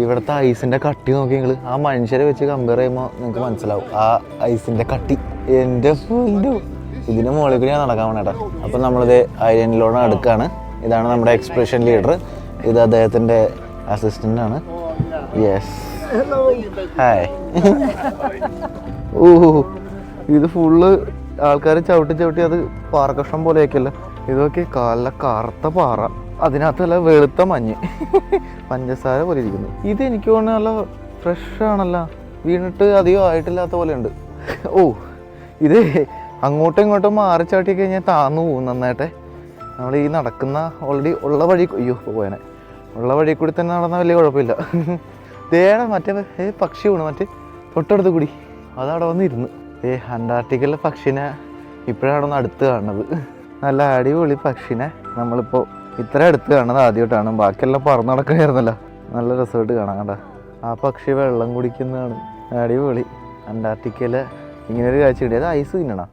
ഇവിടുത്തെ ഐസിൻ്റെ കട്ടി നോക്കി നിങ്ങൾ ആ മനുഷ്യരെ വെച്ച് കമ്പയർ ചെയ്യുമ്പോൾ നിങ്ങൾക്ക് മനസ്സിലാവും ആ ഐസിൻ്റെ കട്ടി. എൻ്റെ ഫുള്ളു ഇതിന് മുകളിൽ കൂടി ഞാൻ നടക്കാൻ വേണേട്ടാ. അപ്പം നമ്മളിത് ഐലൻഡിലോട്ട് അടുക്കാണ്. ഇതാണ് നമ്മുടെ എക്സ്പ്രഷൻ ലീഡർ. ഇത് അദ്ദേഹത്തിൻ്റെ അസിസ്റ്റൻ്റ് ആണ്. Yes, hi. ഓ, ഇത് ഫുള്ള് ആൾക്കാർ ചവിട്ടി അത് പാറക്കഷ്ണം പോലെയൊക്കെയല്ല. ഇതൊക്കെ കാലിലെ കറുത്ത പാറ, അതിനകത്ത് നല്ല വെളുത്ത മഞ്ഞ്, പഞ്ചസാര പോലെ ഇരിക്കുന്നു. ഇത് എനിക്ക് തോന്നുന്നു നല്ല ഫ്രഷ് ആണല്ലോ, വീണിട്ട് അധികം ആയിട്ടില്ലാത്ത പോലെ ഉണ്ട്. ഓ, ഇത് അങ്ങോട്ടും ഇങ്ങോട്ടും മാറി ചാട്ടി കഴിഞ്ഞാൽ താന്നു പോകും നന്നായിട്ടെ. നമ്മൾ ഈ നടക്കുന്ന ഓൾറെഡി ഉള്ള വഴി, അയ്യോ പോയനെ, ഉള്ള വഴി കൂടി തന്നെ നടന്നാൽ വലിയ കുഴപ്പമില്ല. ദേടാ മറ്റേ പക്ഷി വീണ് മറ്റേ തൊട്ടടുത്ത് കൂടി, അതവിടെ വന്നിരുന്നു. അന്റാർട്ടിക്കയിലെ പക്ഷിനെ ഇപ്പോഴാണ് ഒന്ന് അടുത്ത് കാണുന്നത്. നല്ല അടിപൊളി പക്ഷിനെ നമ്മളിപ്പോൾ ഇത്ര അടുത്ത് കാണുന്നത് ആദ്യമായിട്ടാണ്. ബാക്കിയെല്ലാം പറന്ന് നടക്കണമായിരുന്നല്ലോ. നല്ല രസമായിട്ട് കാണാം കണ്ട. ആ പക്ഷി വെള്ളം കുടിക്കുന്നതാണ്. അടിപൊളി. അന്റാർട്ടിക്കയിലെ ഇങ്ങനൊരു കാഴ്ച കിട്ടിയത് ഐസ് തിന്നണം.